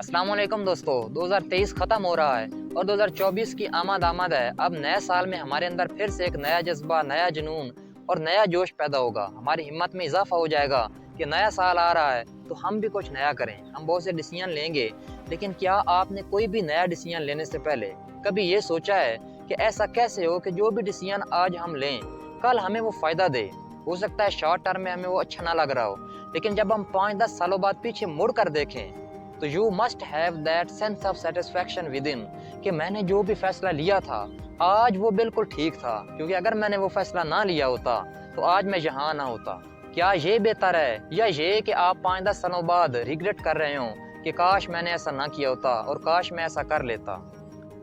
अस्सलाम वालेकुम दोस्तों, 2023 ख़त्म हो रहा है और 2024 की आमद है। अब नए साल में हमारे अंदर फिर से एक नया जज्बा, नया जुनून और नया जोश पैदा होगा। हमारी हिम्मत में इजाफा हो जाएगा कि नया साल आ रहा है तो हम भी कुछ नया करें। हम बहुत से डिसीजन लेंगे, लेकिन क्या आपने कोई भी नया डिसीजन लेने से पहले कभी ये सोचा है कि ऐसा कैसे हो कि जो भी डिसीजन आज हम लें कल हमें वो फ़ायदा दे। हो सकता है शॉर्ट टर्म में हमें वो अच्छा ना लग रहा हो, लेकिन जब हम 5-10 सालों बाद पीछे मुड़ कर देखें तो you must have that sense of satisfaction with in कि मैंने जो भी फैसला लिया था आज वो बिल्कुल ठीक था, क्योंकि अगर मैंने वो फैसला ना लिया होता तो आज मैं यहाँ ना होता। क्या ये बेहतर है या ये कि आप 5-10 सालों बाद रिग्रेट कर रहे हो कि काश मैंने ऐसा ना किया होता और काश मैं ऐसा कर लेता।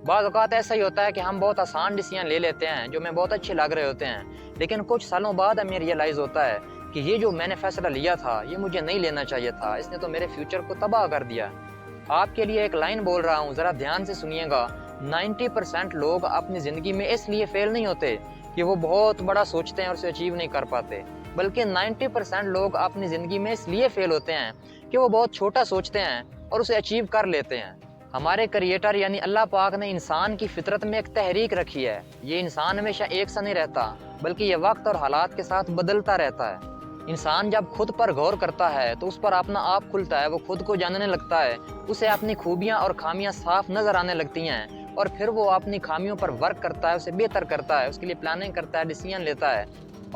बाज़ औक़ात ऐसा ही होता है कि हम बहुत आसान डिसीजन ले लेते हैं जो हमें बहुत अच्छे लग रहे होते हैं, लेकिन कुछ सालों बाद हमें रियलाइज़ होता है कि ये जो मैंने फ़ैसला लिया था ये मुझे नहीं लेना चाहिए था, इसने तो मेरे फ्यूचर को तबाह कर दिया। आपके लिए एक लाइन बोल रहा हूँ, ज़रा ध्यान से सुनिएगा। 90% लोग अपनी ज़िंदगी में इसलिए फेल नहीं होते कि वो बहुत बड़ा सोचते हैं और उसे अचीव नहीं कर पाते, बल्कि 90% लोग अपनी ज़िंदगी में इसलिए फेल होते हैं कि वो बहुत छोटा सोचते हैं और उसे अचीव कर लेते हैं। हमारे क्रिएटर यानी अल्लाह पाक ने इंसान की फितरत में एक तहरीक रखी है। ये इंसान हमेशा एक सा नहीं रहता, बल्कि ये वक्त और हालात के साथ बदलता रहता है। इंसान जब खुद पर गौर करता है तो उस पर अपना आप खुलता है, वो खुद को जानने लगता है, उसे अपनी खूबियाँ और खामियाँ साफ नज़र आने लगती हैं और फिर वो अपनी खामियों पर वर्क करता है, उसे बेहतर करता है, उसके लिए प्लानिंग करता है, डिसीजन लेता है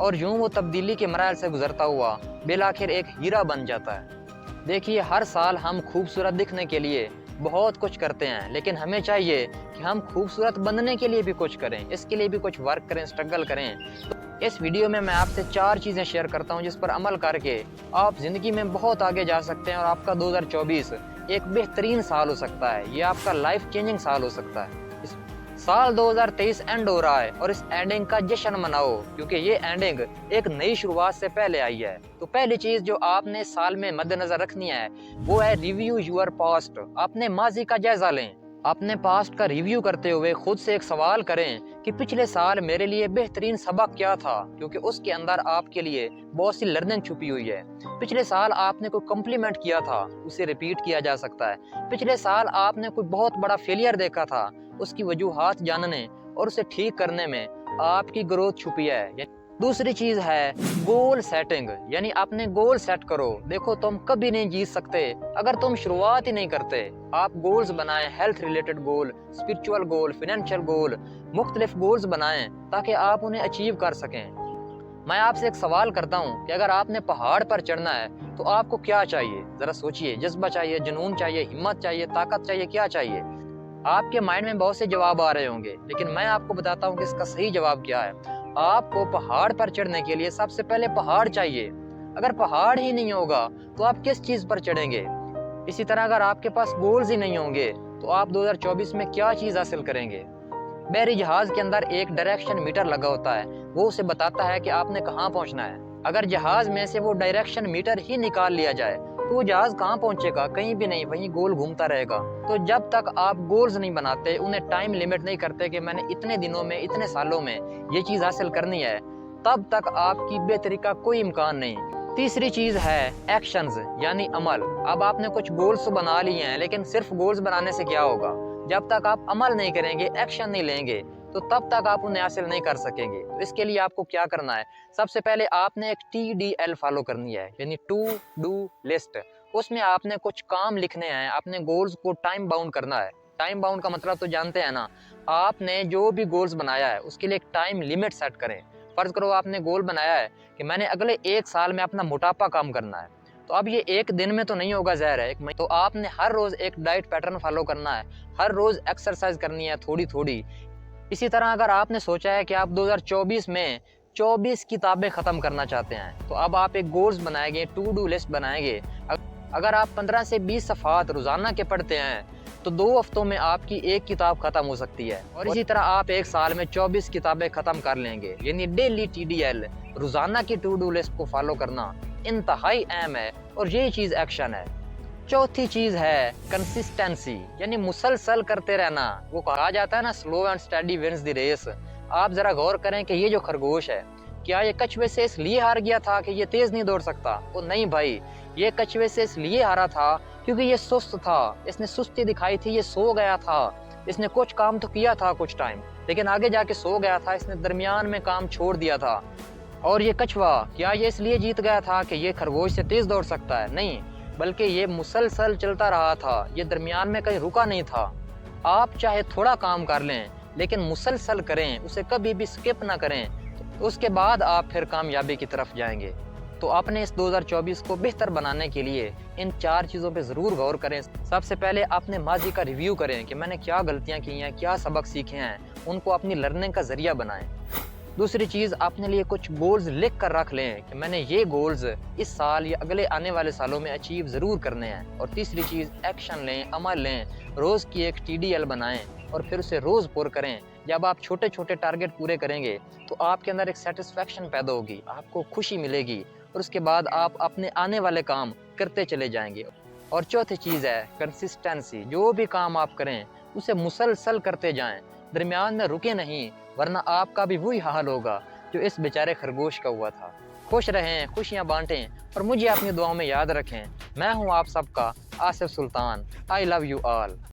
और यूँ वो तब्दीली के मराहल से गुजरता हुआ बिलाखिर एक हीरा बन जाता है। देखिए, हर साल हम खूबसूरत दिखने के लिए बहुत कुछ करते हैं, लेकिन हमें चाहिए कि हम खूबसूरत बनने के लिए भी कुछ करें, इसके लिए भी कुछ वर्क करें, स्ट्रगल करें। तो इस वीडियो में मैं आपसे 4 चीज़ें शेयर करता हूं जिस पर अमल करके आप ज़िंदगी में बहुत आगे जा सकते हैं और आपका 2024 एक बेहतरीन साल हो सकता है। ये आपका लाइफ चेंजिंग साल हो सकता है। इस साल 2023 एंड हो रहा है और इस एंडिंग का जश्न मनाओ, क्योंकि ये एंडिंग एक नई शुरुआत से पहले आई है। तो पहली चीज़ जो आपने इस साल में मद्देनजर रखनी है वो है रिव्यू यूर पास्ट। अपने माजी का जायजा लें। अपने पास्ट का रिव्यू करते हुए खुद से एक सवाल करें कि पिछले साल मेरे लिए बेहतरीन सबक क्या था, क्योंकि उसके अंदर आपके लिए बहुत सी लर्निंग छुपी हुई है। पिछले साल आपने कोई कम्प्लीमेंट किया था, उसे रिपीट किया जा सकता है। पिछले साल आपने कोई बहुत बड़ा फेलियर देखा था, उसकी वजूहात जानने और उसे ठीक करने में आपकी ग्रोथ छुपी है। दूसरी चीज़ है गोल सेटिंग, यानी अपने गोल सेट करो। देखो, तुम कभी नहीं जीत सकते अगर तुम शुरुआत ही नहीं करते। आप गोल्स बनाएं, हेल्थ रिलेटेड गोल, स्पिरिचुअल गोल, फाइनेंशियल गोल, मुख्तलिफ गोल्स बनाएं ताकि आप उन्हें अचीव कर सकें। मैं आपसे एक सवाल करता हूँ कि अगर आपने पहाड़ पर चढ़ना है तो आपको क्या चाहिए? ज़रा सोचिए। जज्बा चाहिए, जुनून चाहिए, हिम्मत चाहिए, ताकत चाहिए, क्या चाहिए? आपके माइंड में बहुत से जवाब आ रहे होंगे, लेकिन मैं आपको बताता हूँ कि इसका सही जवाब क्या है। आपको पहाड़ पर चढ़ने के लिए सबसे पहले पहाड़ चाहिए। अगर पहाड़ ही नहीं होगा तो आप किस चीज़ पर चढ़ेंगे? इसी तरह अगर आपके पास गोल्स ही नहीं होंगे तो आप 2024 में क्या चीज़ हासिल करेंगे? बहरी जहाज के अंदर एक डायरेक्शन मीटर लगा होता है, वो उसे बताता है कि आपने कहाँ पहुँचना है। अगर जहाज में से वो डायरेक्शन मीटर ही निकाल लिया जाए तो वो जहाज कहाँ पहुँचेगा? कहीं भी नहीं, वहीं गोल घूमता रहेगा। तो जब तक आप गोल्स नहीं बनाते, उन्हें टाइम लिमिट नहीं करते कि मैंने इतने दिनों में, इतने सालों में ये चीज़ हासिल करनी है, तब तक आपकी बेहतरी का कोई इम्कान नहीं। तीसरी चीज़ है एक्शंस, यानी अमल। अब आपने कुछ गोल्स तो बना लिए हैं, लेकिन सिर्फ गोल्स बनाने से क्या होगा? जब तक आप अमल नहीं करेंगे, एक्शन नहीं लेंगे, तो तब तक आप उन्हें हासिल नहीं कर सकेंगे। तो इसके लिए आपको क्या करना है? सबसे पहले आपने एक TDL फॉलो करनी है, यानी टू डू लिस्ट। उसमें आपने कुछ काम लिखने हैं, अपने गोल्स को टाइम बाउंड करना है। टाइम बाउंड का मतलब तो जानते हैं ना, आपने जो भी गोल्स बनाया है उसके लिए एक टाइम लिमिट सेट करें। फर्ज करो आपने गोल बनाया है कि मैंने अगले 1 साल में अपना मोटापा कम करना है, तो अब ये एक दिन में तो नहीं होगा, ज़ाहिर है, 1 महीने। तो आपने हर रोज़ एक डाइट पैटर्न फॉलो करना है, हर रोज़ एक्सरसाइज करनी है थोड़ी थोड़ी। इसी तरह अगर आपने सोचा है कि आप 2024 में 24 किताबें ख़त्म करना चाहते हैं, तो अब आप एक गोल्स बनाएंगे, टू डू लिस्ट बनाएंगे। अगर आप 15 से 20 सफ़हात रोज़ाना के पढ़ते हैं तो 2 हफ्तों में आपकी एक किताब ख़त्म हो सकती है। और इसी तरह आप 1 साल में 24 किताबें ख़त्म कर लेंगे। यानी डेली TDL, रोज़ाना की टू डू लिस्ट को फॉलो करना इंतहाई अहम है और यही चीज़ एक्शन है। चौथी चीज़ है कंसिस्टेंसी, यानी मुसलसल करते रहना। वो कहा जाता है ना, slow and steady wins the race. आप ज़रा गौर करें कि ये जो खरगोश है, क्या ये कछुए से इसलिए हार गया था कि ये तेज़ नहीं दौड़ सकता? तो नहीं भाई, ये कछुए से इसलिए हारा था क्योंकि ये सुस्त था, इसने सुस्ती दिखाई थी, ये सो गया था। इसने कुछ काम तो किया था कुछ टाइम, लेकिन आगे जाके सो गया था, इसने दरमियान में काम छोड़ दिया था। और ये कछुआ, क्या ये इसलिए जीत गया था कि ये खरगोश से तेज दौड़ सकता है? नहीं, बल्कि ये मुसलसल चलता रहा था, ये दरमियान में कहीं रुका नहीं था। आप चाहे थोड़ा काम कर लें, लेकिन मुसलसल करें, उसे कभी भी स्किप ना करें, तो उसके बाद आप फिर कामयाबी की तरफ जाएंगे। तो आपने इस 2024 को बेहतर बनाने के लिए इन 4 चीज़ों पे ज़रूर गौर करें। सबसे पहले आपने माजी का रिव्यू करें कि मैंने क्या गलतियाँ की हैं, क्या सबक सीखे हैं, उनको अपनी लर्निंग का ज़रिया बनाएं। दूसरी चीज़, अपने लिए कुछ गोल्स लिख कर रख लें कि मैंने ये गोल्स इस साल या अगले आने वाले सालों में अचीव ज़रूर करने हैं। और तीसरी चीज़, एक्शन लें, अमल लें, रोज़ की एक TDL बनाएं और फिर उसे रोज़ पूरा करें। जब आप छोटे छोटे टारगेट पूरे करेंगे तो आपके अंदर एक सेटिस्फैक्शन पैदा होगी, आपको खुशी मिलेगी और उसके बाद आप अपने आने वाले काम करते चले जाएंगे। और चौथी चीज़ है कंसिस्टेंसी। जो भी काम आप करें उसे मुसलसल करते जाएं, दरमियान में रुके नहीं, वरना आपका भी वही हाल होगा जो इस बेचारे खरगोश का हुआ था। खुश रहें, खुशियाँ बांटें और मुझे अपनी दुआओं में याद रखें। मैं हूँ आप सबका Asif Sultan. I love you all.